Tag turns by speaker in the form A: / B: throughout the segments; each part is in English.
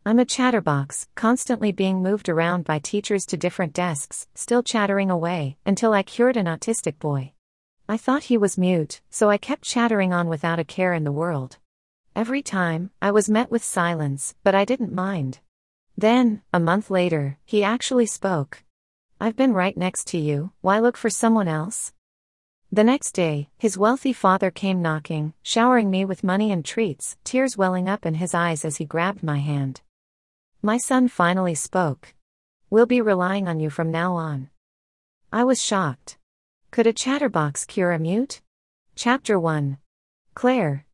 A: I'm a chatterbox, constantly being moved around by teachers to different desks, still chattering away, until I cured an autistic boy. I thought he was mute, so I kept chattering on without a care in the world. Every time, I was met with silence, but I didn't mind. Then, a month later, he actually spoke. I've been right next to you, why look for someone else? The next day, his wealthy father came knocking, showering me with money and treats, tears welling up in his eyes as he grabbed my hand. My son finally spoke. We'll be relying on you from now on. I was shocked. Could a chatterbox cure a mute? Chapter 1. Claire.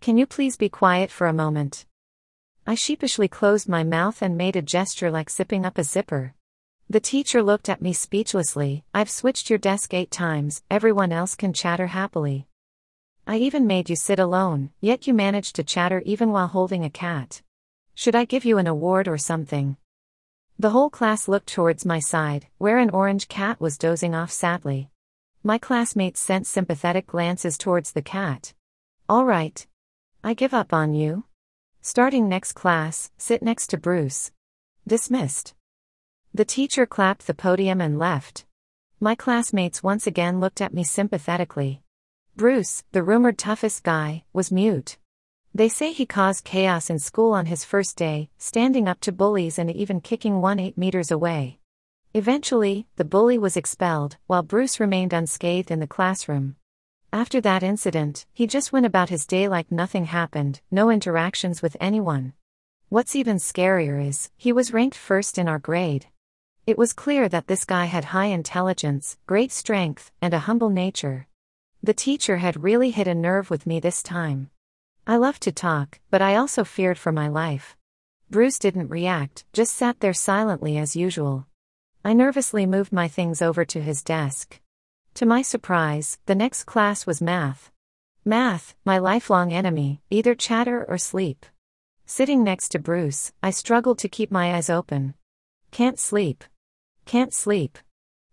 A: Can you please be quiet for a moment? I sheepishly closed my mouth and made a gesture like zipping up a zipper. The teacher looked at me speechlessly. I've switched your desk 8 times, everyone else can chatter happily. I even made you sit alone, yet you managed to chatter even while holding a cat. Should I give you an award or something? The whole class looked towards my side, where an orange cat was dozing off sadly. My classmates sent sympathetic glances towards the cat. All right. I give up on you. Starting next class, sit next to Bruce. Dismissed. The teacher clapped the podium and left. My classmates once again looked at me sympathetically. Bruce, the rumored toughest guy, was mute. They say he caused chaos in school on his first day, standing up to bullies and even kicking one 8 meters away. Eventually, the bully was expelled, while Bruce remained unscathed in the classroom. After that incident, he just went about his day like nothing happened, no interactions with anyone. What's even scarier is, he was ranked first in our grade. It was clear that this guy had high intelligence, great strength, and a humble nature. The teacher had really hit a nerve with me this time. I loved to talk, but I also feared for my life. Bruce didn't react, just sat there silently as usual. I nervously moved my things over to his desk. To my surprise, the next class was math. Math, my lifelong enemy, either chatter or sleep. Sitting next to Bruce, I struggled to keep my eyes open. Can't sleep. Can't sleep.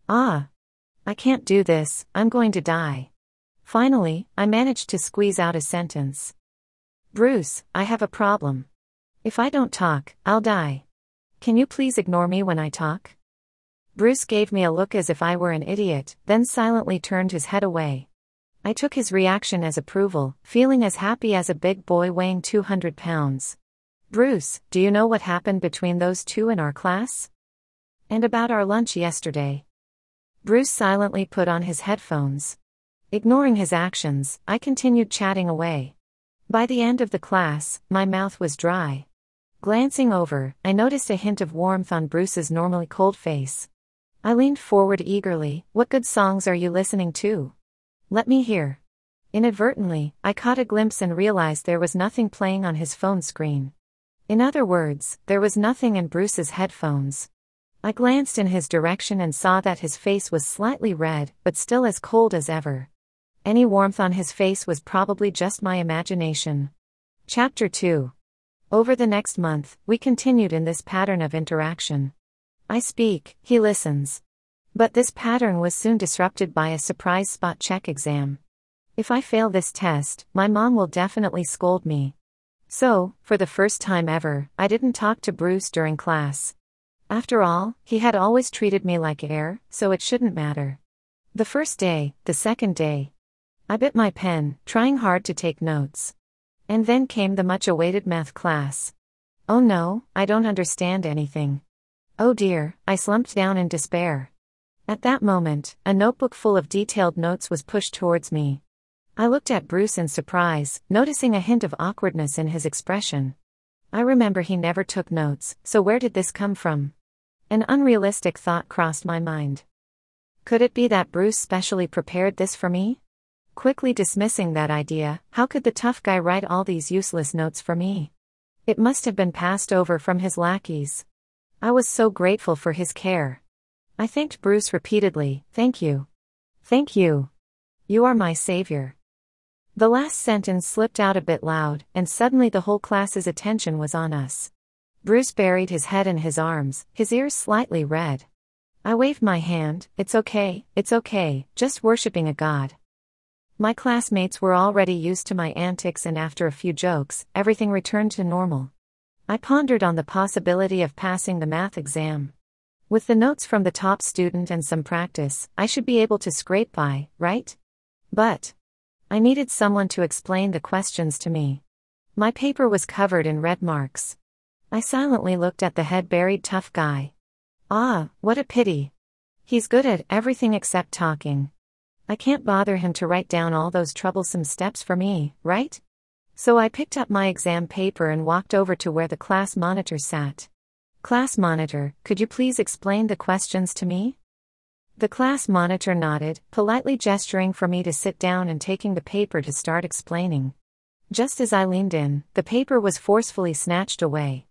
A: I can't do this, I'm going to die. Finally, I managed to squeeze out a sentence. Bruce, I have a problem. If I don't talk, I'll die. Can you please ignore me when I talk? Bruce gave me a look as if I were an idiot, then silently turned his head away. I took his reaction as approval, feeling as happy as a big boy weighing 200 pounds. Bruce, do you know what happened between those two in our class? And about our lunch yesterday? Bruce silently put on his headphones. Ignoring his actions, I continued chatting away. By the end of the class, my mouth was dry. Glancing over, I noticed a hint of warmth on Bruce's normally cold face. I leaned forward eagerly. What good songs are you listening to? Let me hear. Inadvertently, I caught a glimpse and realized there was nothing playing on his phone screen. In other words, there was nothing in Bruce's headphones. I glanced in his direction and saw that his face was slightly red, but still as cold as ever. Any warmth on his face was probably just my imagination. Chapter 2. Over the next month, we continued in this pattern of interaction. I speak, he listens. But this pattern was soon disrupted by a surprise spot check exam. If I fail this test, my mom will definitely scold me. So, for the first time ever, I didn't talk to Bruce during class. After all, he had always treated me like air, so it shouldn't matter. The first day, the second day. I bit my pen, trying hard to take notes. And then came the much-awaited math class. Oh no, I don't understand anything. Oh dear, I slumped down in despair. At that moment, a notebook full of detailed notes was pushed towards me. I looked at Bruce in surprise, noticing a hint of awkwardness in his expression. I remember he never took notes, so where did this come from? An unrealistic thought crossed my mind. Could it be that Bruce specially prepared this for me? Quickly dismissing that idea, how could the tough guy write all these useless notes for me? It must have been passed over from his lackeys. I was so grateful for his care. I thanked Bruce repeatedly. Thank you. Thank you. You are my savior. The last sentence slipped out a bit loud, and suddenly the whole class's attention was on us. Bruce buried his head in his arms, his ears slightly red. I waved my hand. It's okay, just worshipping a god. My classmates were already used to my antics, and after a few jokes, everything returned to normal. I pondered on the possibility of passing the math exam. With the notes from the top student and some practice, I should be able to scrape by, right? But I needed someone to explain the questions to me. My paper was covered in red marks. I silently looked at the head-buried tough guy. Ah, what a pity. He's good at everything except talking. I can't bother him to write down all those troublesome steps for me, right? So I picked up my exam paper and walked over to where the class monitor sat. Class monitor, could you please explain the questions to me? The class monitor nodded, politely gesturing for me to sit down and taking the paper to start explaining. Just as I leaned in, the paper was forcefully snatched away.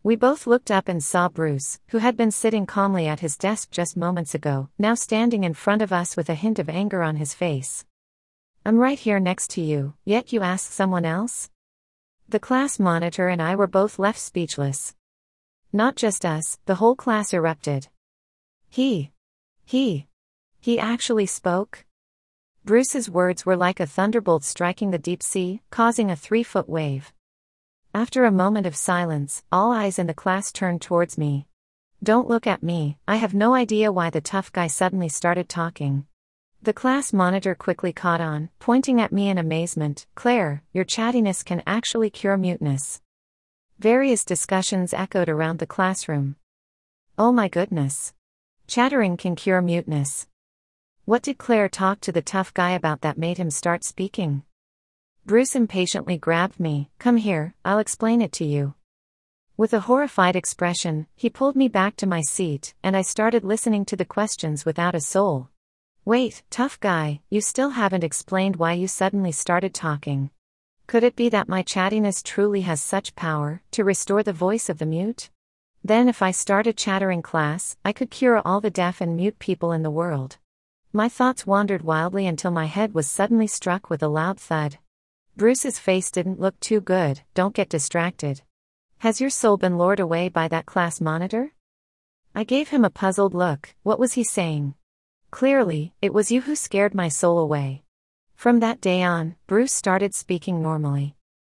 A: We both looked up and saw Bruce, who had been sitting calmly at his desk just moments ago, now standing in front of us with a hint of anger on his face. I'm right here next to you, yet you ask someone else? The class monitor and I were both left speechless. Not just us, the whole class erupted. He actually spoke? Bruce's words were like a thunderbolt striking the deep sea, causing a 3-foot wave. After a moment of silence, all eyes in the class turned towards me. Don't look at me, I have no idea why the tough guy suddenly started talking. The class monitor quickly caught on, pointing at me in amazement. Claire, your chattiness can actually cure muteness. Various discussions echoed around the classroom. Oh my goodness. Chattering can cure muteness. What did Claire talk to the tough guy about that made him start speaking? Bruce impatiently grabbed me. Come here, I'll explain it to you. With a horrified expression, he pulled me back to my seat, and I started listening to the questions without a soul. Wait, tough guy, you still haven't explained why you suddenly started talking. Could it be that my chattiness truly has such power to restore the voice of the mute? Then if I started chattering class, I could cure all the deaf and mute people in the world. My thoughts wandered wildly until my head was suddenly struck with a loud thud. Bruce's face didn't look too good. Don't get distracted. Has your soul been lured away by that class monitor? I gave him a puzzled look. What was he saying? Clearly, it was you who scared my soul away. From that day on, Bruce started speaking normally.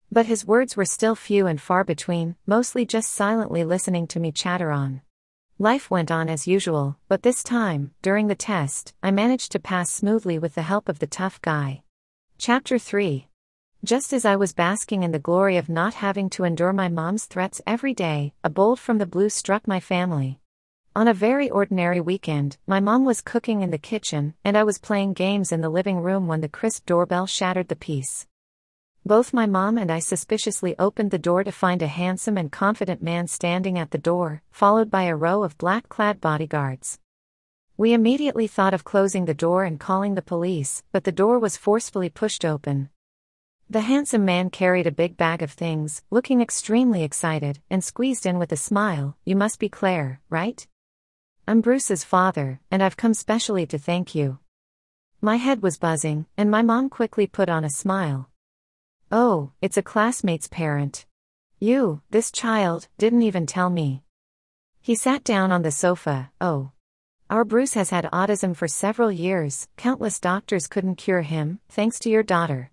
A: But his words were still few and far between, mostly just silently listening to me chatter on. Life went on as usual, but this time, during the test, I managed to pass smoothly with the help of the tough guy. Chapter 3. Just as I was basking in the glory of not having to endure my mom's threats every day, a bolt from the blue struck my family. On a very ordinary weekend, my mom was cooking in the kitchen, and I was playing games in the living room when the crisp doorbell shattered the peace. Both my mom and I suspiciously opened the door to find a handsome and confident man standing at the door, followed by a row of black-clad bodyguards. We immediately thought of closing the door and calling the police, but the door was forcefully pushed open. The handsome man carried a big bag of things, looking extremely excited, and squeezed in with a smile. You must be Claire, right? I'm Bruce's father, and I've come specially to thank you. My head was buzzing, and my mom quickly put on a smile. Oh, it's a classmate's parent. This child, didn't even tell me. He sat down on the sofa. Oh. Our Bruce has had autism for several years, countless doctors couldn't cure him, thanks to your daughter.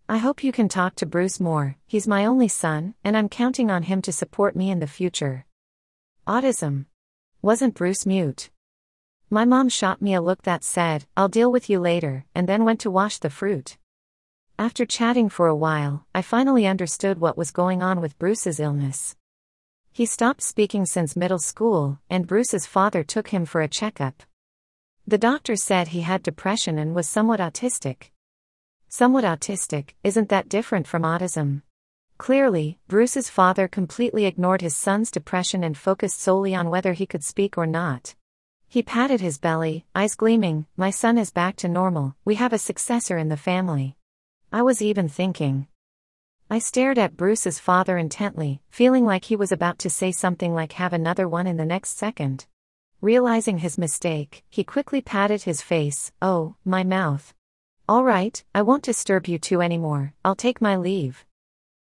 A: I hope you can talk to Bruce more, he's my only son, and I'm counting on him to support me in the future. Autism. Wasn't Bruce mute? My mom shot me a look that said, I'll deal with you later, and then went to wash the fruit. After chatting for a while, I finally understood what was going on with Bruce's illness. He stopped speaking since middle school, and Bruce's father took him for a checkup. The doctor said he had depression and was somewhat autistic. Somewhat autistic, isn't that different from autism? Clearly, Bruce's father completely ignored his son's depression and focused solely on whether he could speak or not. He patted his belly, eyes gleaming. My son is back to normal, we have a successor in the family. I was even thinking. I stared at Bruce's father intently, feeling like he was about to say something like have another one in the next second. Realizing his mistake, he quickly patted his face. Oh, my mouth. All right, I won't disturb you two anymore, I'll take my leave.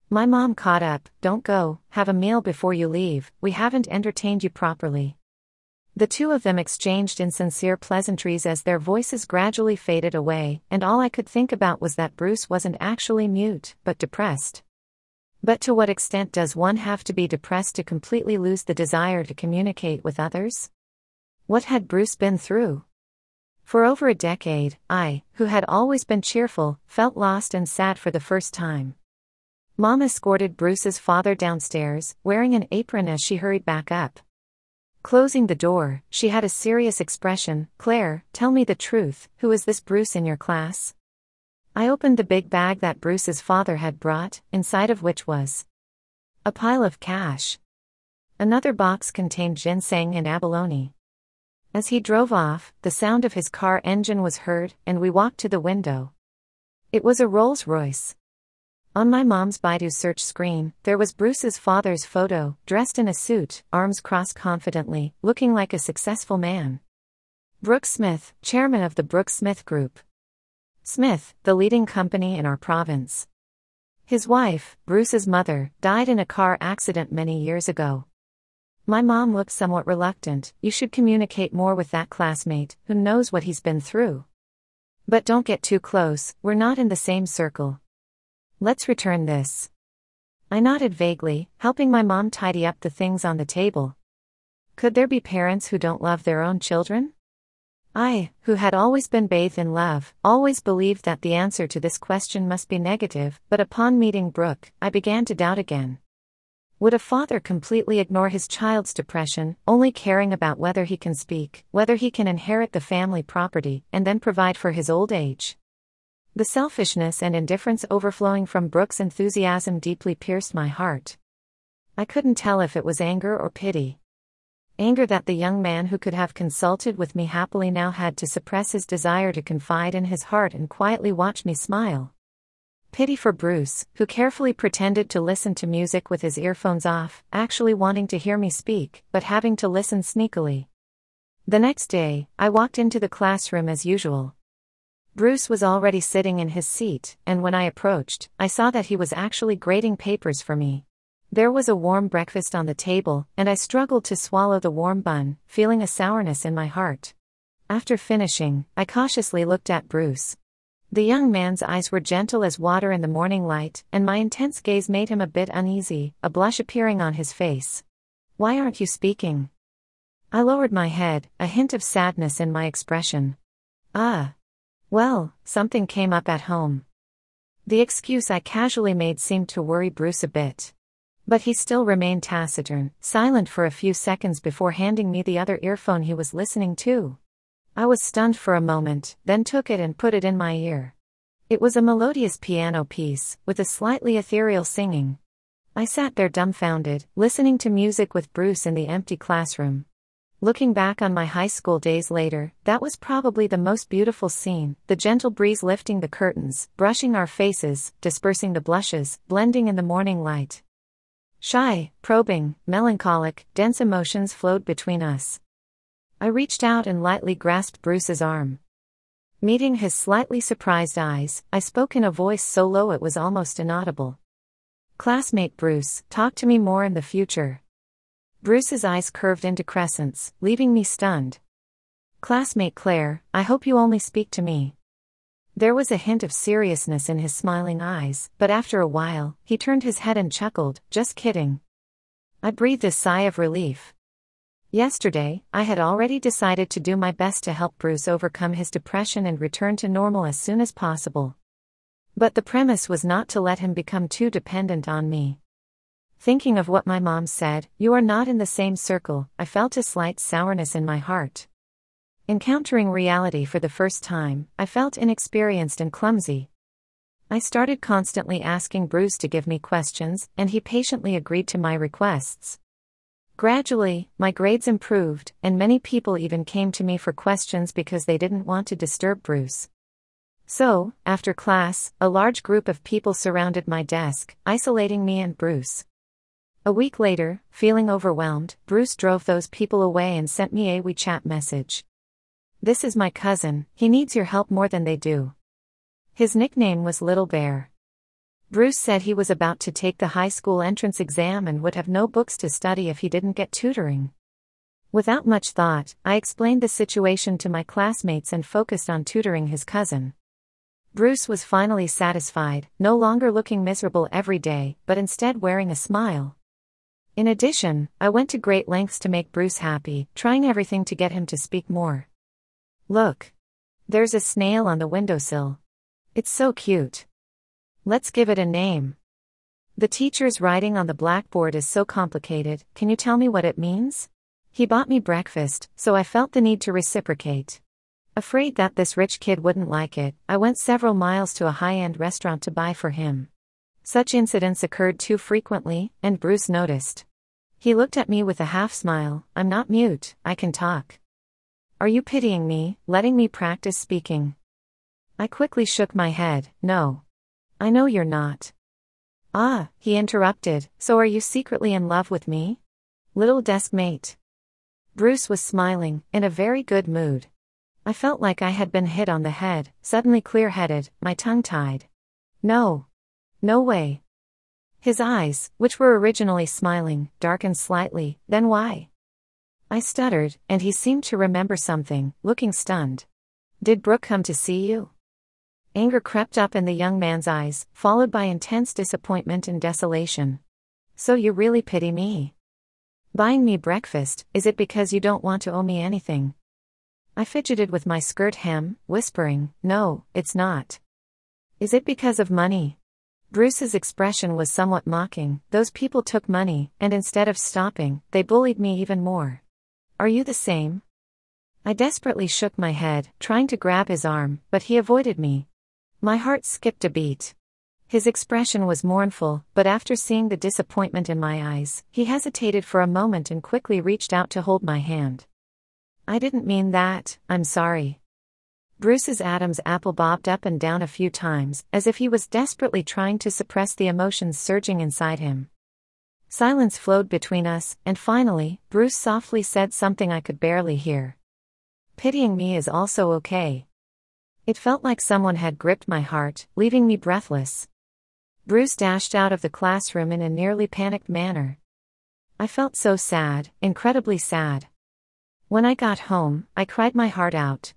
A: My mom caught up. Don't go, have a meal before you leave, we haven't entertained you properly. The two of them exchanged insincere pleasantries as their voices gradually faded away, and all I could think about was that Bruce wasn't actually mute, but depressed. But to what extent does one have to be depressed to completely lose the desire to communicate with others? What had Bruce been through? For over a decade, I, who had always been cheerful, felt lost and sad for the first time. Mom escorted Bruce's father downstairs, wearing an apron as she hurried back up. Closing the door, she had a serious expression. "Claire, tell me the truth, who is this Bruce in your class?" I opened the big bag that Bruce's father had brought, inside of which was a pile of cash. Another box contained ginseng and abalone. As he drove off, the sound of his car engine was heard, and we walked to the window. It was a Rolls-Royce. On my mom's Baidu search screen, there was Bruce's father's photo, dressed in a suit, arms crossed confidently, looking like a successful man. Brooks Smith, chairman of the Brooks Smith Group. Smith, the leading company in our province. His wife, Bruce's mother, died in a car accident many years ago. My mom looked somewhat reluctant. "You should communicate more with that classmate, who knows what he's been through. But don't get too close, we're not in the same circle. Let's return this." I nodded vaguely, helping my mom tidy up the things on the table. Could there be parents who don't love their own children? I, who had always been bathed in love, always believed that the answer to this question must be negative, but upon meeting Brooke, I began to doubt again. Would a father completely ignore his child's depression, only caring about whether he can speak, whether he can inherit the family property, and then provide for his old age? The selfishness and indifference overflowing from Brooke's enthusiasm deeply pierced my heart. I couldn't tell if it was anger or pity. Anger that the young man who could have consulted with me happily now had to suppress his desire to confide in his heart and quietly watch me smile. Pity for Bruce, who carefully pretended to listen to music with his earphones off, actually wanting to hear me speak, but having to listen sneakily. The next day, I walked into the classroom as usual. Bruce was already sitting in his seat, and when I approached, I saw that he was actually grading papers for me. There was a warm breakfast on the table, and I struggled to swallow the warm bun, feeling a sourness in my heart. After finishing, I cautiously looked at Bruce. The young man's eyes were gentle as water in the morning light, and my intense gaze made him a bit uneasy, a blush appearing on his face. "Why aren't you speaking?" I lowered my head, a hint of sadness in my expression. Well, something came up at home." The excuse I casually made seemed to worry Bruce a bit. But he still remained taciturn, silent for a few seconds before handing me the other earphone he was listening to. I was stunned for a moment, then took it and put it in my ear. It was a melodious piano piece, with a slightly ethereal singing. I sat there dumbfounded, listening to music with Bruce in the empty classroom. Looking back on my high school days later, that was probably the most beautiful scene, the gentle breeze lifting the curtains, brushing our faces, dispersing the blushes, blending in the morning light. Shy, probing, melancholic, dense emotions flowed between us. I reached out and lightly grasped Bruce's arm. Meeting his slightly surprised eyes, I spoke in a voice so low it was almost inaudible. "Classmate Bruce, talk to me more in the future." Bruce's eyes curved into crescents, leaving me stunned. "Classmate Claire, I hope you only speak to me." There was a hint of seriousness in his smiling eyes, but after a while, he turned his head and chuckled, "Just kidding." I breathed a sigh of relief. Yesterday, I had already decided to do my best to help Bruce overcome his depression and return to normal as soon as possible. But the premise was not to let him become too dependent on me. Thinking of what my mom said, "You are not in the same circle," I felt a slight sourness in my heart. Encountering reality for the first time, I felt inexperienced and clumsy. I started constantly asking Bruce to give me questions, and he patiently agreed to my requests. Gradually, my grades improved, and many people even came to me for questions because they didn't want to disturb Bruce. So, after class, a large group of people surrounded my desk, isolating me and Bruce. A week later, feeling overwhelmed, Bruce drove those people away and sent me a WeChat message. "This is my cousin, he needs your help more than they do." His nickname was Little Bear. Bruce said he was about to take the high school entrance exam and would have no books to study if he didn't get tutoring. Without much thought, I explained the situation to my classmates and focused on tutoring his cousin. Bruce was finally satisfied, no longer looking miserable every day, but instead wearing a smile. In addition, I went to great lengths to make Bruce happy, trying everything to get him to speak more. Look. There's a snail on the windowsill. It's so cute. Let's give it a name. The teacher's writing on the blackboard is so complicated, can you tell me what it means? He bought me breakfast, so I felt the need to reciprocate. Afraid that this rich kid wouldn't like it, I went several miles to a high-end restaurant to buy for him. Such incidents occurred too frequently, and Bruce noticed. He looked at me with a half-smile. I'm not mute, I can talk. Are you pitying me, letting me practice speaking? I quickly shook my head. No. I know you're not. Ah, he interrupted, so are you secretly in love with me? Little desk mate. Bruce was smiling, in a very good mood. I felt like I had been hit on the head, suddenly clear-headed, my tongue tied. No. No way. His eyes, which were originally smiling, darkened slightly. Then why? I stuttered, and he seemed to remember something, looking stunned. Did Brooke come to see you? Anger crept up in the young man's eyes, followed by intense disappointment and desolation. So you really pity me? Buying me breakfast, is it because you don't want to owe me anything? I fidgeted with my skirt hem, whispering, no, it's not. Is it because of money? Bruce's expression was somewhat mocking. Those people took money, and instead of stopping, they bullied me even more. Are you the same? I desperately shook my head, trying to grab his arm, but he avoided me. My heart skipped a beat. His expression was mournful, but after seeing the disappointment in my eyes, he hesitated for a moment and quickly reached out to hold my hand. I didn't mean that, I'm sorry. Bruce's Adam's apple bobbed up and down a few times, as if he was desperately trying to suppress the emotions surging inside him. Silence flowed between us, and finally, Bruce softly said something I could barely hear. Pitying me is also okay. It felt like someone had gripped my heart, leaving me breathless. Bruce dashed out of the classroom in a nearly panicked manner. I felt so sad, incredibly sad. When I got home, I cried my heart out.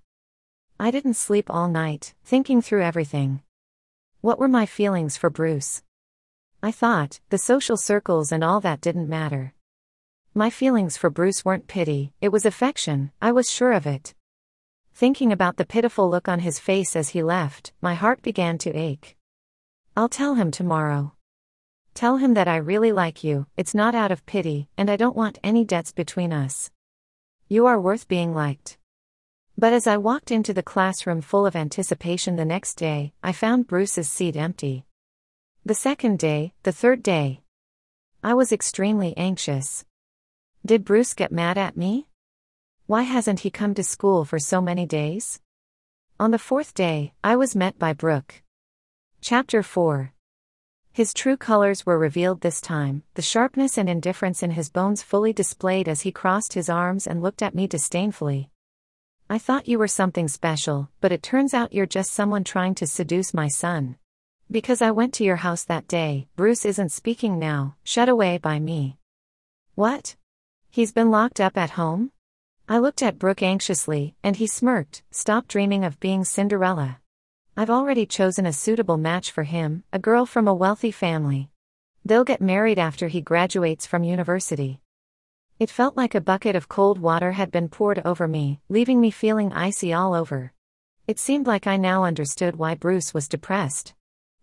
A: I didn't sleep all night, thinking through everything. What were my feelings for Bruce? I thought, the social circles and all that didn't matter. My feelings for Bruce weren't pity, it was affection, I was sure of it. Thinking about the pitiful look on his face as he left, my heart began to ache. I'll tell him tomorrow. Tell him that I really like you, it's not out of pity, and I don't want any debts between us. You are worth being liked. But as I walked into the classroom full of anticipation the next day, I found Bruce's seat empty. The second day, the third day. I was extremely anxious. Did Bruce get mad at me? Why hasn't he come to school for so many days? On the fourth day, I was met by Brooke. Chapter 4. His true colors were revealed this time, the sharpness and indifference in his bones fully displayed as he crossed his arms and looked at me disdainfully. I thought you were something special, but it turns out you're just someone trying to seduce my son. Because I went to your house that day, Bruce isn't speaking now, shut away by me. What? He's been locked up at home? I looked at Brooke anxiously, and he smirked. Stop dreaming of being Cinderella. I've already chosen a suitable match for him, a girl from a wealthy family. They'll get married after he graduates from university. It felt like a bucket of cold water had been poured over me, leaving me feeling icy all over. It seemed like I now understood why Bruce was depressed.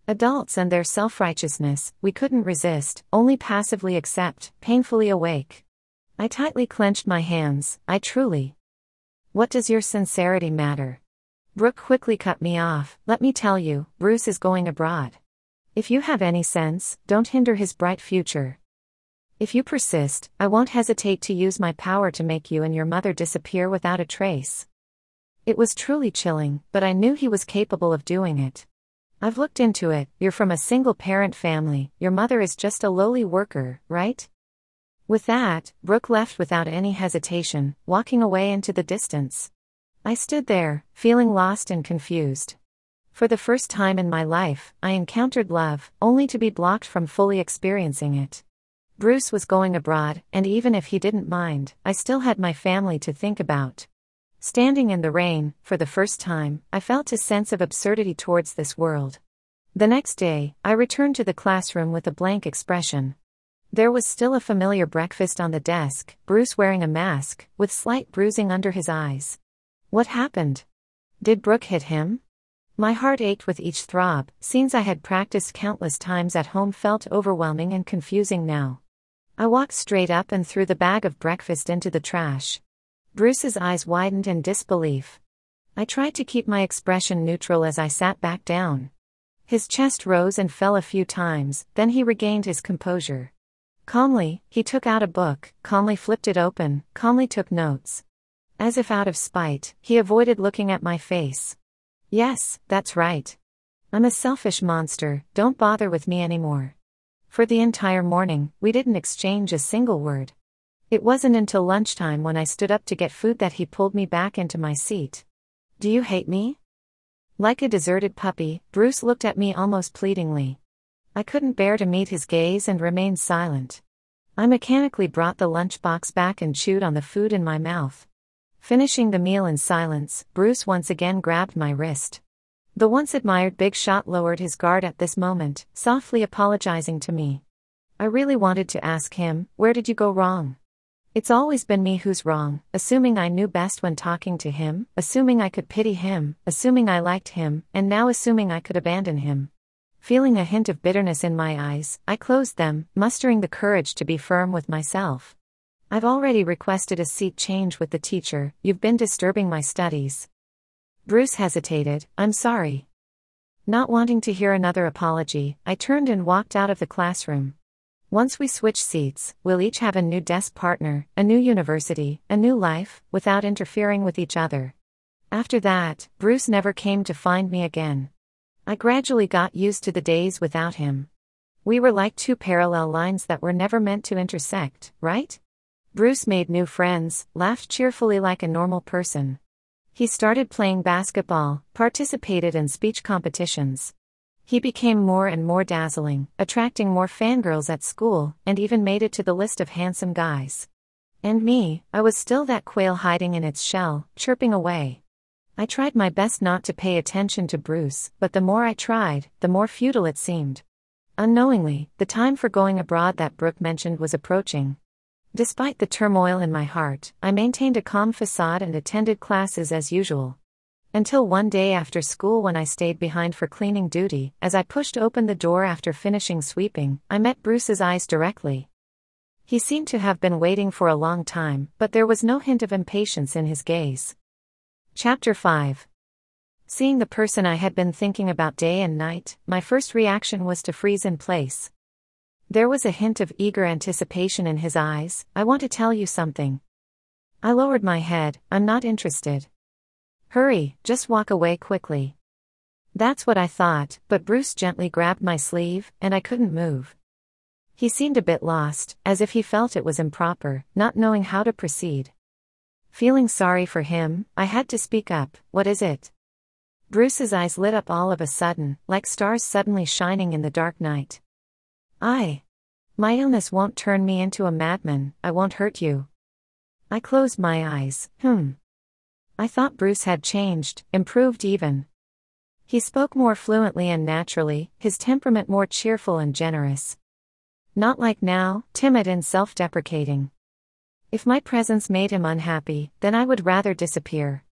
A: Adults and their self-righteousness, we couldn't resist, only passively accept, painfully awake. I tightly clenched my hands. What does your sincerity matter? Brooke quickly cut me off. Let me tell you, Bruce is going abroad. If you have any sense, don't hinder his bright future. If you persist, I won't hesitate to use my power to make you and your mother disappear without a trace. It was truly chilling, but I knew he was capable of doing it. I've looked into it. You're from a single-parent family, your mother is just a lowly worker, right? With that, Brooke left without any hesitation, walking away into the distance. I stood there, feeling lost and confused. For the first time in my life, I encountered love, only to be blocked from fully experiencing it. Bruce was going abroad, and even if he didn't mind, I still had my family to think about. Standing in the rain, for the first time, I felt a sense of absurdity towards this world. The next day, I returned to the classroom with a blank expression. There was still a familiar breakfast on the desk, Bruce wearing a mask, with slight bruising under his eyes. What happened? Did Brooke hit him? My heart ached with each throb. Scenes I had practiced countless times at home felt overwhelming and confusing now. I walked straight up and threw the bag of breakfast into the trash. Bruce's eyes widened in disbelief. I tried to keep my expression neutral as I sat back down. His chest rose and fell a few times, then he regained his composure. Calmly, he took out a book, calmly flipped it open, calmly took notes. As if out of spite, he avoided looking at my face. Yes, that's right. I'm a selfish monster, don't bother with me anymore. For the entire morning, we didn't exchange a single word. It wasn't until lunchtime when I stood up to get food that he pulled me back into my seat. Do you hate me? Like a deserted puppy, Bruce looked at me almost pleadingly. I couldn't bear to meet his gaze and remained silent. I mechanically brought the lunchbox back and chewed on the food in my mouth. Finishing the meal in silence, Bruce once again grabbed my wrist. The once admired big shot lowered his guard at this moment, softly apologizing to me. I really wanted to ask him, where did you go wrong? It's always been me who's wrong, assuming I knew best when talking to him, assuming I could pity him, assuming I liked him, and now assuming I could abandon him. Feeling a hint of bitterness in my eyes, I closed them, mustering the courage to be firm with myself. I've already requested a seat change with the teacher, you've been disturbing my studies. Bruce hesitated, I'm sorry. Not wanting to hear another apology, I turned and walked out of the classroom. Once we switch seats, we'll each have a new desk partner, a new university, a new life, without interfering with each other. After that, Bruce never came to find me again. I gradually got used to the days without him. We were like two parallel lines that were never meant to intersect, right? Bruce made new friends, laughed cheerfully like a normal person. He started playing basketball, participated in speech competitions. He became more and more dazzling, attracting more fangirls at school, and even made it to the list of handsome guys. And me, I was still that quail hiding in its shell, chirping away. I tried my best not to pay attention to Bruce, but the more I tried, the more futile it seemed. Unknowingly, the time for going abroad that Brooke mentioned was approaching. Despite the turmoil in my heart, I maintained a calm facade and attended classes as usual. Until one day after school when I stayed behind for cleaning duty, as I pushed open the door after finishing sweeping, I met Bruce's eyes directly. He seemed to have been waiting for a long time, but there was no hint of impatience in his gaze. Chapter 5. Seeing the person I had been thinking about day and night, my first reaction was to freeze in place. There was a hint of eager anticipation in his eyes. I want to tell you something. I lowered my head, I'm not interested. Hurry, just walk away quickly. That's what I thought, but Bruce gently grabbed my sleeve, and I couldn't move. He seemed a bit lost, as if he felt it was improper, not knowing how to proceed. Feeling sorry for him, I had to speak up, what is it? Bruce's eyes lit up all of a sudden, like stars suddenly shining in the dark night. My illness won't turn me into a madman, I won't hurt you. I closed my eyes, I thought Bruce had changed, improved even. He spoke more fluently and naturally, his temperament more cheerful and generous. Not like now, timid and self-deprecating. If my presence made him unhappy, then I would rather disappear.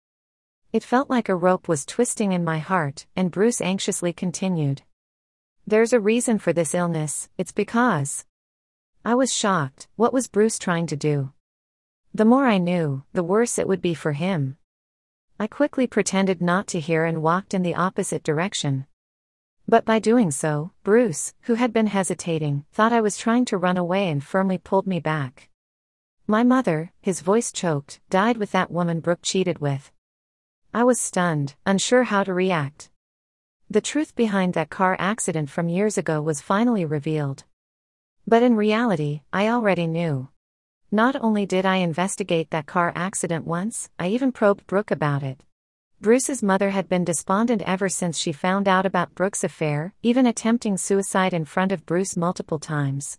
A: It felt like a rope was twisting in my heart, and Bruce anxiously continued. There's a reason for this illness, it's because. I was shocked, what was Bruce trying to do? The more I knew, the worse it would be for him. I quickly pretended not to hear and walked in the opposite direction. But by doing so, Bruce, who had been hesitating, thought I was trying to run away and firmly pulled me back. My mother, his voice choked, died with that woman Brooke cheated with. I was stunned, unsure how to react. The truth behind that car accident from years ago was finally revealed. But in reality, I already knew. Not only did I investigate that car accident once, I even probed Brooke about it. Bruce's mother had been despondent ever since she found out about Brooke's affair, even attempting suicide in front of Bruce multiple times.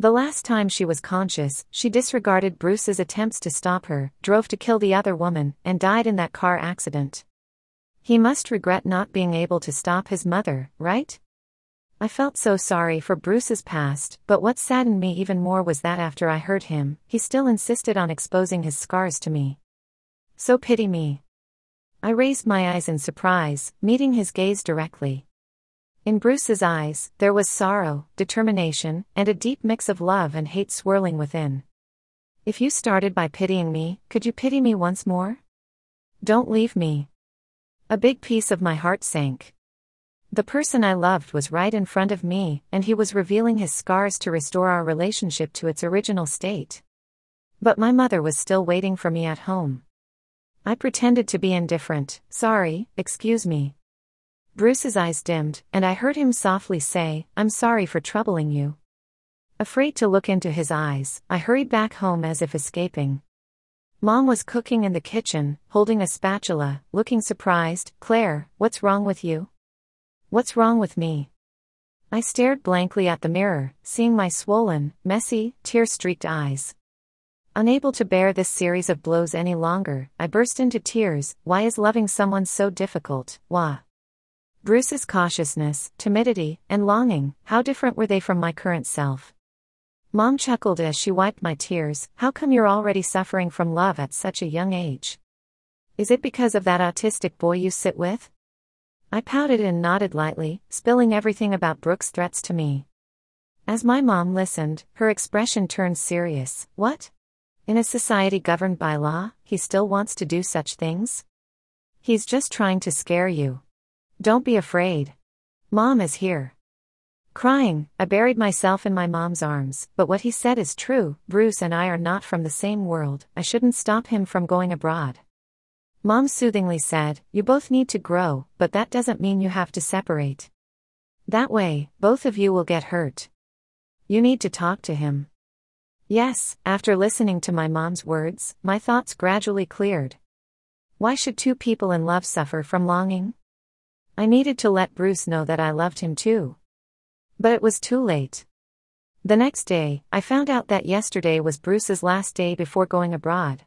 A: The last time she was conscious, she disregarded Bruce's attempts to stop her, drove to kill the other woman, and died in that car accident. He must regret not being able to stop his mother, right? I felt so sorry for Bruce's past, but what saddened me even more was that after I hurt him, he still insisted on exposing his scars to me. So pity me. I raised my eyes in surprise, meeting his gaze directly. In Bruce's eyes, there was sorrow, determination, and a deep mix of love and hate swirling within. If you started by pitying me, could you pity me once more? Don't leave me. A big piece of my heart sank. The person I loved was right in front of me, and he was revealing his scars to restore our relationship to its original state. But my mother was still waiting for me at home. I pretended to be indifferent. Sorry, excuse me. Bruce's eyes dimmed, and I heard him softly say, I'm sorry for troubling you. Afraid to look into his eyes, I hurried back home as if escaping. Mom was cooking in the kitchen, holding a spatula, looking surprised. Claire, what's wrong with you? What's wrong with me? I stared blankly at the mirror, seeing my swollen, messy, tear-streaked eyes. Unable to bear this series of blows any longer, I burst into tears. Why is loving someone so difficult? Why? Bruce's cautiousness, timidity, and longing, how different were they from my current self? Mom chuckled as she wiped my tears. How come you're already suffering from love at such a young age? Is it because of that autistic boy you sit with? I pouted and nodded lightly, spilling everything about Brooke's threats to me. As my mom listened, her expression turned serious. What? In a society governed by law, he still wants to do such things? He's just trying to scare you. Don't be afraid. Mom is here. Crying, I buried myself in my mom's arms. But what he said is true. Bruce and I are not from the same world. I shouldn't stop him from going abroad. Mom soothingly said, you both need to grow, but that doesn't mean you have to separate. That way, both of you will get hurt. You need to talk to him. Yes, after listening to my mom's words, my thoughts gradually cleared. Why should two people in love suffer from longing? I needed to let Bruce know that I loved him too. But it was too late. The next day, I found out that yesterday was Bruce's last day before going abroad.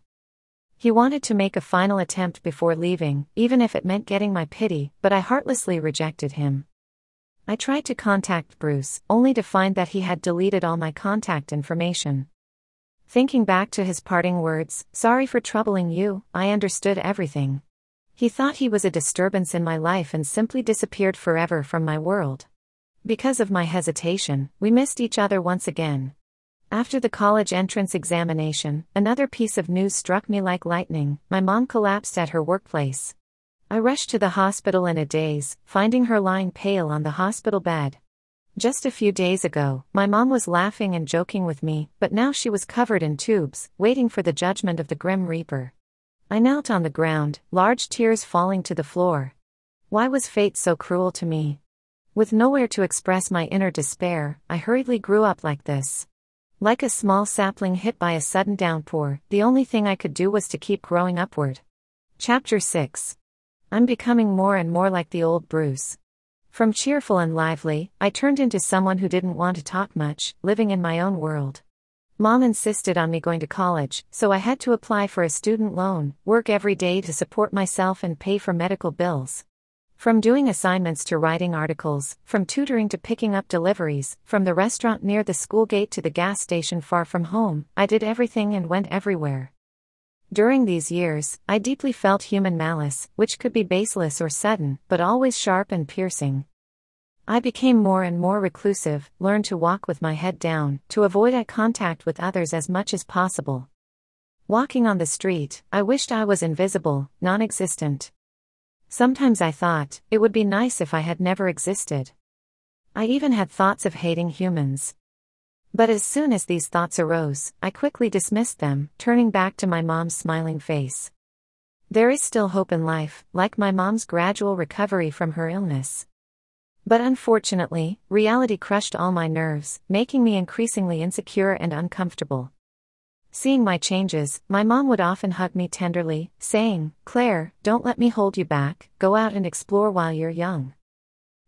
A: He wanted to make a final attempt before leaving, even if it meant getting my pity, but I heartlessly rejected him. I tried to contact Bruce, only to find that he had deleted all my contact information. Thinking back to his parting words, sorry for troubling you, I understood everything. He thought he was a disturbance in my life and simply disappeared forever from my world. Because of my hesitation, we missed each other once again. After the college entrance examination, another piece of news struck me like lightning. My mom collapsed at her workplace. I rushed to the hospital in a daze, finding her lying pale on the hospital bed. Just a few days ago, my mom was laughing and joking with me, but now she was covered in tubes, waiting for the judgment of the Grim Reaper. I knelt on the ground, large tears falling to the floor. Why was fate so cruel to me? With nowhere to express my inner despair, I hurriedly grew up like this. Like a small sapling hit by a sudden downpour, the only thing I could do was to keep growing upward. Chapter 6. I'm becoming more and more like the old Bruce. From cheerful and lively, I turned into someone who didn't want to talk much, living in my own world. Mom insisted on me going to college, so I had to apply for a student loan, work every day to support myself and pay for medical bills. From doing assignments to writing articles, from tutoring to picking up deliveries, from the restaurant near the school gate to the gas station far from home, I did everything and went everywhere. During these years, I deeply felt human malice, which could be baseless or sudden, but always sharp and piercing. I became more and more reclusive, learned to walk with my head down, to avoid eye contact with others as much as possible. Walking on the street, I wished I was invisible, non-existent. Sometimes I thought, it would be nice if I had never existed. I even had thoughts of hating humans. But as soon as these thoughts arose, I quickly dismissed them, turning back to my mom's smiling face. There is still hope in life, like my mom's gradual recovery from her illness. But unfortunately, reality crushed all my nerves, making me increasingly insecure and uncomfortable. Seeing my changes, my mom would often hug me tenderly, saying, Claire, don't let me hold you back, go out and explore while you're young.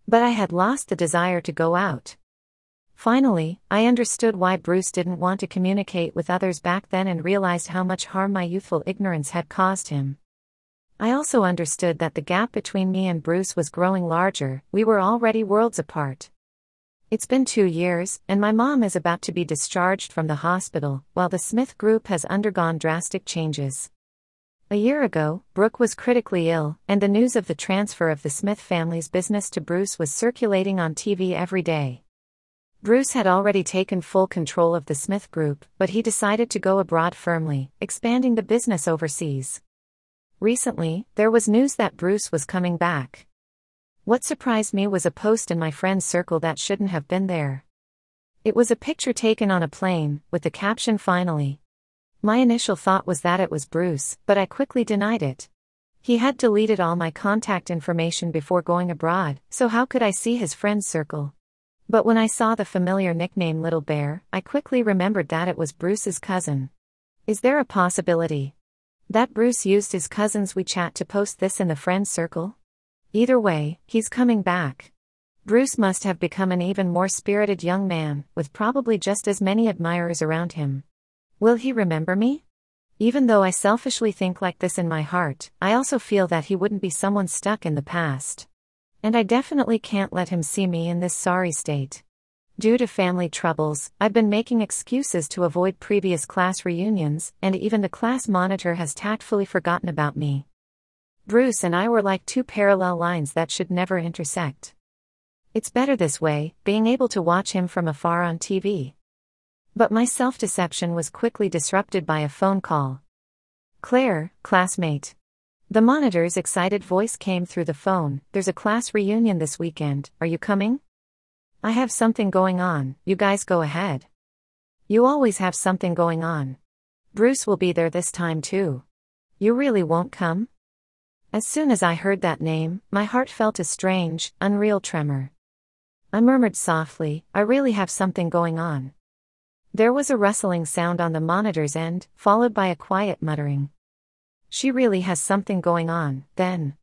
A: But I had lost the desire to go out. Finally, I understood why Bruce didn't want to communicate with others back then and realized how much harm my youthful ignorance had caused him. I also understood that the gap between me and Bruce was growing larger. We were already worlds apart. It's been 2 years, and my mom is about to be discharged from the hospital, while the Smith Group has undergone drastic changes. A year ago, Brooke was critically ill, and the news of the transfer of the Smith family's business to Bruce was circulating on TV every day. Bruce had already taken full control of the Smith Group, but he decided to go abroad firmly, expanding the business overseas. Recently, there was news that Bruce was coming back. What surprised me was a post in my friend's circle that shouldn't have been there. It was a picture taken on a plane, with the caption "Finally." My initial thought was that it was Bruce, but I quickly denied it. He had deleted all my contact information before going abroad, so how could I see his friend's circle? But when I saw the familiar nickname Little Bear, I quickly remembered that it was Bruce's cousin. Is there a possibility that Bruce used his cousin's WeChat to post this in the friend's circle? Either way, he's coming back. Bruce must have become an even more spirited young man, with probably just as many admirers around him. Will he remember me? Even though I selfishly think like this in my heart, I also feel that he wouldn't be someone stuck in the past. And I definitely can't let him see me in this sorry state. Due to family troubles, I've been making excuses to avoid previous class reunions, and even the class monitor has tactfully forgotten about me. Bruce and I were like two parallel lines that should never intersect. It's better this way, being able to watch him from afar on TV. But my self-deception was quickly disrupted by a phone call. "Claire, classmate." The monitor's excited voice came through the phone. "There's a class reunion this weekend, are you coming?" "I have something going on, you guys go ahead." "You always have something going on. Bruce will be there this time too." "You really won't come?" As soon as I heard that name, my heart felt a strange, unreal tremor. I murmured softly, "I really have something going on." There was a rustling sound on the monitor's end, followed by a quiet muttering. "She really has something going on, then."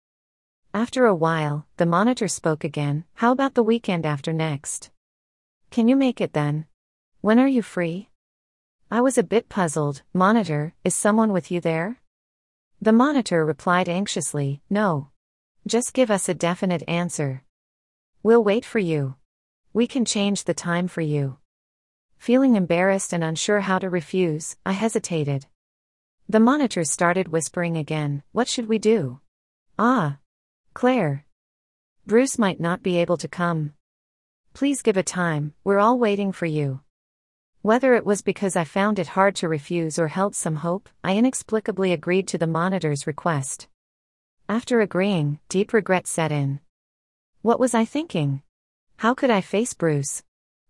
A: After a while, the monitor spoke again. "How about the weekend after next? Can you make it then? When are you free?" I was a bit puzzled. "Monitor, is someone with you there?" The monitor replied anxiously, "No. Just give us a definite answer. We'll wait for you. We can change the time for you." Feeling embarrassed and unsure how to refuse, I hesitated. The monitor started whispering again. "What should we do?" "Ah. Claire. Bruce might not be able to come. Please give a time, we're all waiting for you." Whether it was because I found it hard to refuse or held some hope, I inexplicably agreed to the monitor's request. After agreeing, deep regret set in. What was I thinking? How could I face Bruce?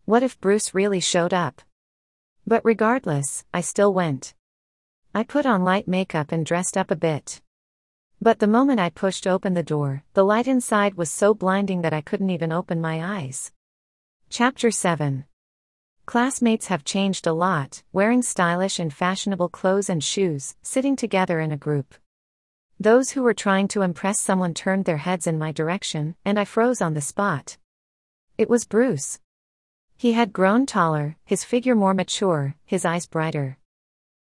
A: What if Bruce really showed up? But regardless, I still went. I put on light makeup and dressed up a bit. But the moment I pushed open the door, the light inside was so blinding that I couldn't even open my eyes. Chapter 7. Classmates have changed a lot, wearing stylish and fashionable clothes and shoes, sitting together in a group. Those who were trying to impress someone turned their heads in my direction, and I froze on the spot. It was Bruce. He had grown taller, his figure more mature, his eyes brighter.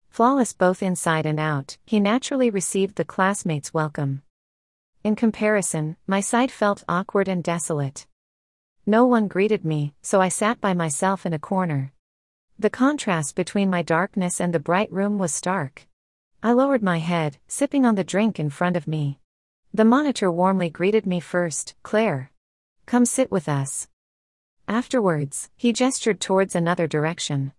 A: Flawless both inside and out, he naturally received the classmates' welcome. In comparison, my side felt awkward and desolate. No one greeted me, so I sat by myself in a corner. The contrast between my darkness and the bright room was stark. I lowered my head, sipping on the drink in front of me. The monitor warmly greeted me first. "Claire. Come sit with us." Afterwards, he gestured towards another direction.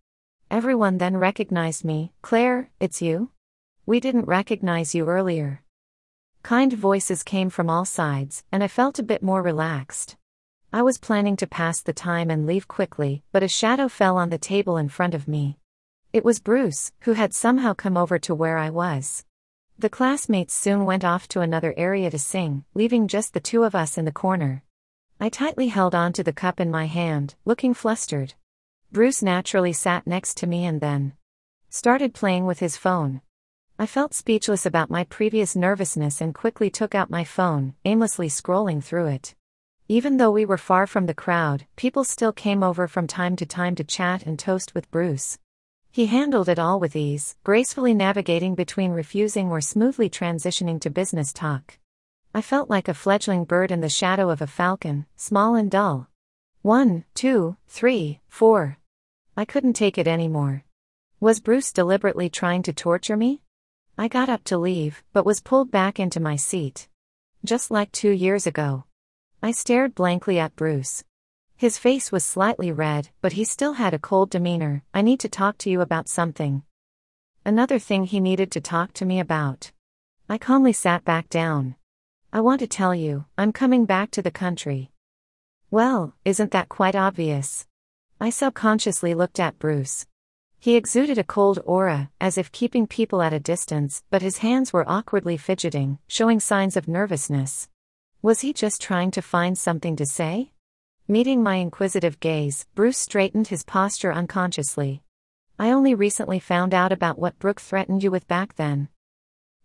A: Everyone then recognized me. "Claire, it's you? We didn't recognize you earlier." Kind voices came from all sides, and I felt a bit more relaxed. I was planning to pass the time and leave quickly, but a shadow fell on the table in front of me. It was Bruce, who had somehow come over to where I was. The classmates soon went off to another area to sing, leaving just the two of us in the corner. I tightly held on to the cup in my hand, looking flustered. Bruce naturally sat next to me and then started playing with his phone. I felt speechless about my previous nervousness and quickly took out my phone, aimlessly scrolling through it. Even though we were far from the crowd, people still came over from time to chat and toast with Bruce. He handled it all with ease, gracefully navigating between refusing or smoothly transitioning to business talk. I felt like a fledgling bird in the shadow of a falcon, small and dull. 1, 2, 3, 4. I couldn't take it anymore. Was Bruce deliberately trying to torture me? I got up to leave, but was pulled back into my seat. Just like 2 years ago. I stared blankly at Bruce. His face was slightly red, but he still had a cold demeanor. I need to talk to you about something. Another thing he needed to talk to me about. I calmly sat back down. I want to tell you, I'm coming back to the country. Well, isn't that quite obvious? I subconsciously looked at Bruce. He exuded a cold aura, as if keeping people at a distance, but his hands were awkwardly fidgeting, showing signs of nervousness. Was he just trying to find something to say? Meeting my inquisitive gaze, Bruce straightened his posture unconsciously. I only recently found out about what Brooke threatened you with back then.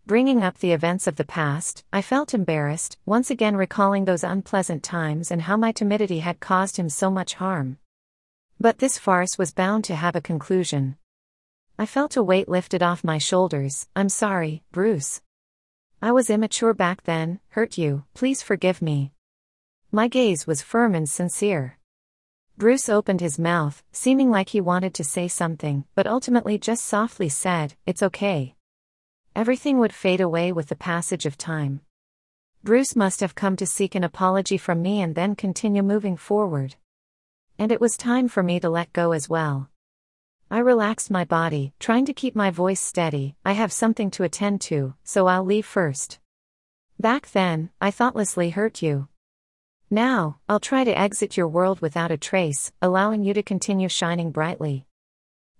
A: Bringing up the events of the past, I felt embarrassed, once again recalling those unpleasant times and how my timidity had caused him so much harm. But this farce was bound to have a conclusion. I felt a weight lifted off my shoulders. I'm sorry, Bruce. I was immature back then, hurt you, please forgive me. My gaze was firm and sincere. Bruce opened his mouth, seeming like he wanted to say something, but ultimately just softly said, "It's okay." Everything would fade away with the passage of time. Bruce must have come to seek an apology from me and then continue moving forward. And it was time for me to let go as well. I relaxed my body, trying to keep my voice steady. I have something to attend to, so I'll leave first. Back then, I thoughtlessly hurt you. Now, I'll try to exit your world without a trace, allowing you to continue shining brightly.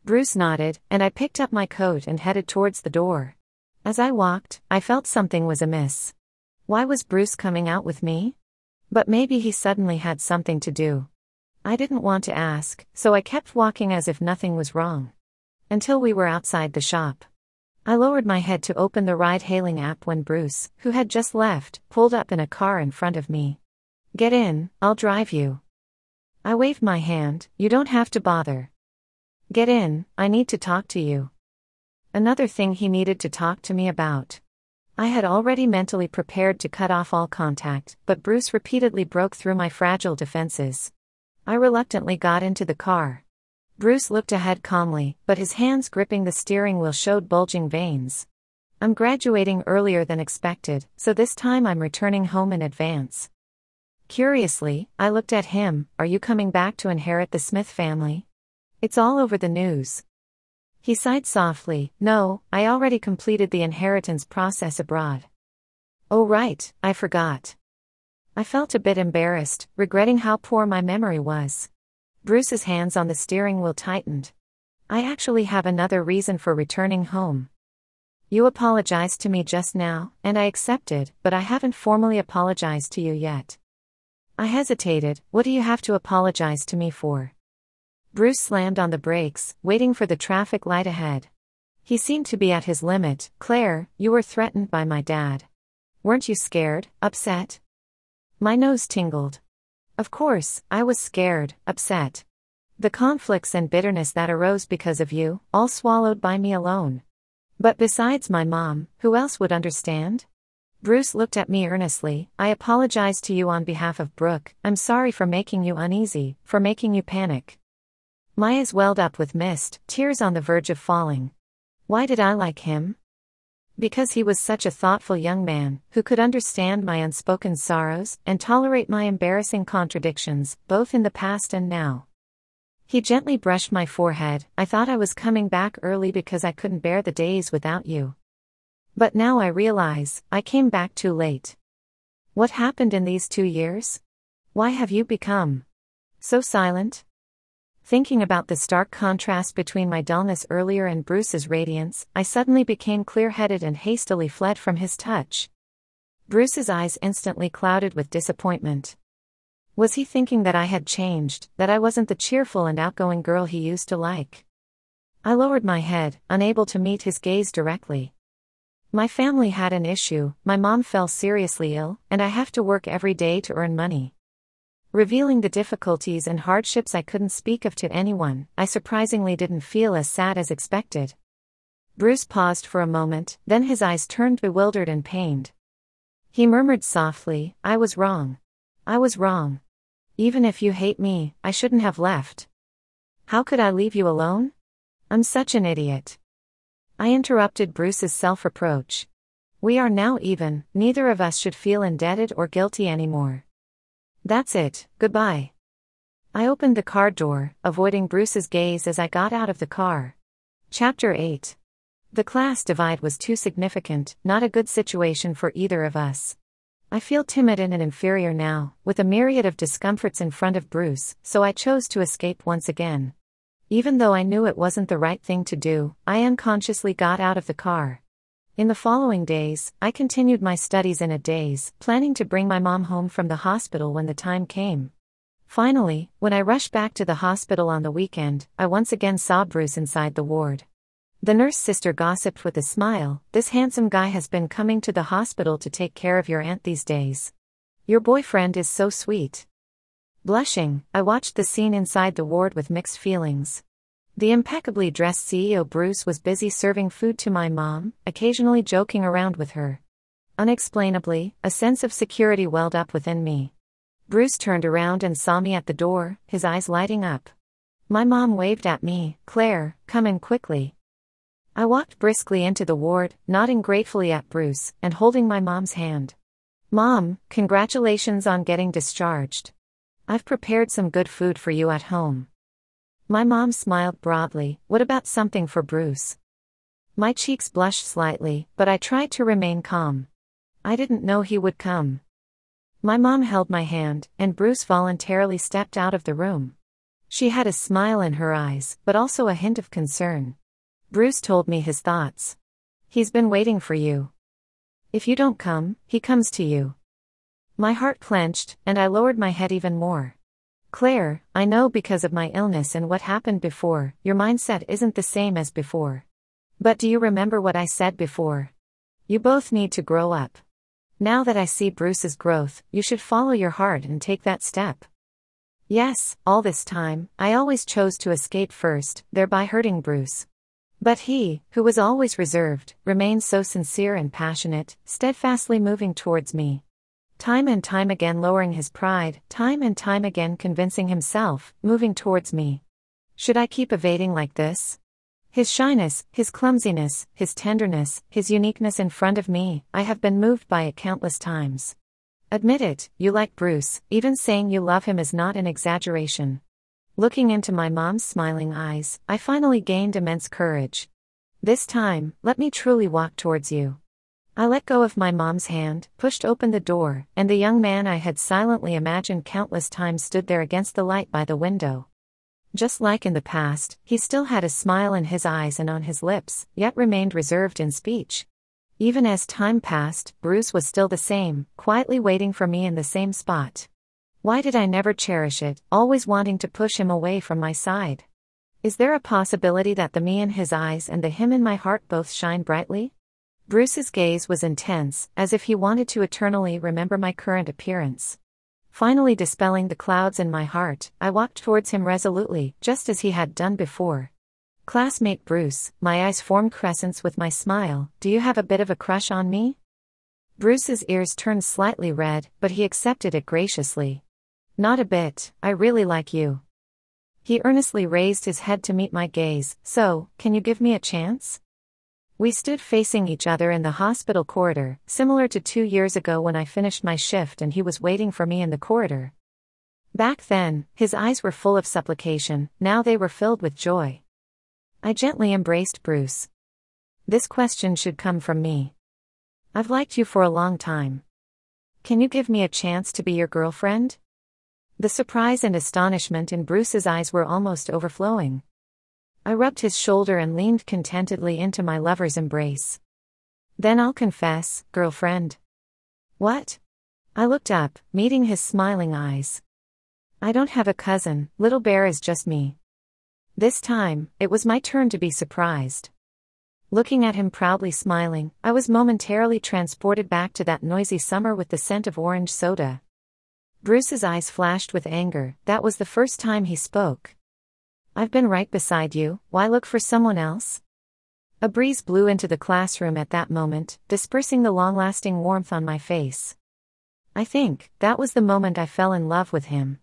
A: Bruce nodded, and I picked up my coat and headed towards the door. As I walked, I felt something was amiss. Why was Bruce coming out with me? But maybe he suddenly had something to do. I didn't want to ask, so I kept walking as if nothing was wrong. Until we were outside the shop. I lowered my head to open the ride-hailing app when Bruce, who had just left, pulled up in a car in front of me. "Get in, I'll drive you." I waved my hand. "You don't have to bother." "Get in, I need to talk to you." Another thing he needed to talk to me about. I had already mentally prepared to cut off all contact, but Bruce repeatedly broke through my fragile defenses. I reluctantly got into the car. Bruce looked ahead calmly, but his hands gripping the steering wheel showed bulging veins. "I'm graduating earlier than expected, so this time I'm returning home in advance." Curiously, I looked at him. "Are you coming back to inherit the Smith family? It's all over the news." He sighed softly. "No, I already completed the inheritance process abroad." "Oh right, I forgot." I felt a bit embarrassed, regretting how poor my memory was. Bruce's hands on the steering wheel tightened. "I actually have another reason for returning home. You apologized to me just now, and I accepted, but I haven't formally apologized to you yet." I hesitated. "What do you have to apologize to me for?" Bruce slammed on the brakes, waiting for the traffic light ahead. He seemed to be at his limit. "Claire, you were threatened by my dad. Weren't you scared, upset?" My nose tingled. Of course, I was scared, upset. The conflicts and bitterness that arose because of you, all swallowed by me alone. But besides my mom, who else would understand? Bruce looked at me earnestly. "I apologize to you on behalf of Brooke. I'm sorry for making you uneasy, for making you panic." My eyes welled up with mist, tears on the verge of falling. Why did I like him? Because he was such a thoughtful young man, who could understand my unspoken sorrows, and tolerate my embarrassing contradictions, both in the past and now. He gently brushed my forehead. "I thought I was coming back early because I couldn't bear the days without you. But now I realize, I came back too late. What happened in these 2 years? Why have you become so silent?" Thinking about the stark contrast between my dullness earlier and Bruce's radiance, I suddenly became clear-headed and hastily fled from his touch. Bruce's eyes instantly clouded with disappointment. Was he thinking that I had changed, that I wasn't the cheerful and outgoing girl he used to like? I lowered my head, unable to meet his gaze directly. My family had an issue. My mom fell seriously ill, and I have to work every day to earn money. Revealing the difficulties and hardships I couldn't speak of to anyone, I surprisingly didn't feel as sad as expected. Bruce paused for a moment, then his eyes turned bewildered and pained. He murmured softly, I was wrong. I was wrong. Even if you hate me, I shouldn't have left. How could I leave you alone? I'm such an idiot. I interrupted Bruce's self-reproach. We are now even, neither of us should feel indebted or guilty anymore. That's it, goodbye. I opened the car door, avoiding Bruce's gaze as I got out of the car. Chapter 8. The class divide was too significant, not a good situation for either of us. I feel timid and inferior now, with a myriad of discomforts in front of Bruce, so I chose to escape once again. Even though I knew it wasn't the right thing to do, I unconsciously got out of the car. In the following days, I continued my studies in a daze, planning to bring my mom home from the hospital when the time came. Finally, when I rushed back to the hospital on the weekend, I once again saw Bruce inside the ward. The nurse sister gossiped with a smile, this handsome guy has been coming to the hospital to take care of your aunt these days. Your boyfriend is so sweet. Blushing, I watched the scene inside the ward with mixed feelings. The impeccably dressed CEO Bruce was busy serving food to my mom, occasionally joking around with her. Unexplainably, a sense of security welled up within me. Bruce turned around and saw me at the door, his eyes lighting up. My mom waved at me, Claire, come in quickly. I walked briskly into the ward, nodding gratefully at Bruce, and holding my mom's hand. Mom, congratulations on getting discharged. I've prepared some good food for you at home. My mom smiled broadly, what about something for Bruce? My cheeks blushed slightly, but I tried to remain calm. I didn't know he would come. My mom held my hand, and Bruce voluntarily stepped out of the room. She had a smile in her eyes, but also a hint of concern. Bruce told me his thoughts. He's been waiting for you. If you don't come, he comes to you. My heart clenched, and I lowered my head even more. Claire, I know because of my illness and what happened before, your mindset isn't the same as before. But do you remember what I said before? You both need to grow up. Now that I see Bruce's growth, you should follow your heart and take that step. Yes, all this time, I always chose to escape first, thereby hurting Bruce. But he, who was always reserved, remained so sincere and passionate, steadfastly moving towards me. Time and time again lowering his pride, time and time again convincing himself, moving towards me. Should I keep evading like this? His shyness, his clumsiness, his tenderness, his uniqueness in front of me, I have been moved by it countless times. Admit it, you like Bruce, even saying you love him is not an exaggeration. Looking into my mom's smiling eyes, I finally gained immense courage. This time, let me truly walk towards you. I let go of my mom's hand, pushed open the door, and the young man I had silently imagined countless times stood there against the light by the window. Just like in the past, he still had a smile in his eyes and on his lips, yet remained reserved in speech. Even as time passed, Bruce was still the same, quietly waiting for me in the same spot. Why did I never cherish it, always wanting to push him away from my side? Is there a possibility that the me in his eyes and the him in my heart both shine brightly? Bruce's gaze was intense, as if he wanted to eternally remember my current appearance. Finally dispelling the clouds in my heart, I walked towards him resolutely, just as he had done before. Classmate Bruce, my eyes formed crescents with my smile, do you have a bit of a crush on me? Bruce's ears turned slightly red, but he accepted it graciously. Not a bit, I really like you. He earnestly raised his head to meet my gaze, so, can you give me a chance? We stood facing each other in the hospital corridor, similar to 2 years ago when I finished my shift and he was waiting for me in the corridor. Back then, his eyes were full of supplication, now they were filled with joy. I gently embraced Bruce. This question should come from me. I've liked you for a long time. Can you give me a chance to be your girlfriend? The surprise and astonishment in Bruce's eyes were almost overflowing. I rubbed his shoulder and leaned contentedly into my lover's embrace. Then I'll confess, girlfriend. What? I looked up, meeting his smiling eyes. I don't have a cousin, little bear is just me. This time, it was my turn to be surprised. Looking at him proudly smiling, I was momentarily transported back to that noisy summer with the scent of orange soda. Bruce's eyes flashed with anger. That was the first time he spoke. I've been right beside you, why look for someone else? A breeze blew into the classroom at that moment, dispersing the long-lasting warmth on my face. I think that was the moment I fell in love with him.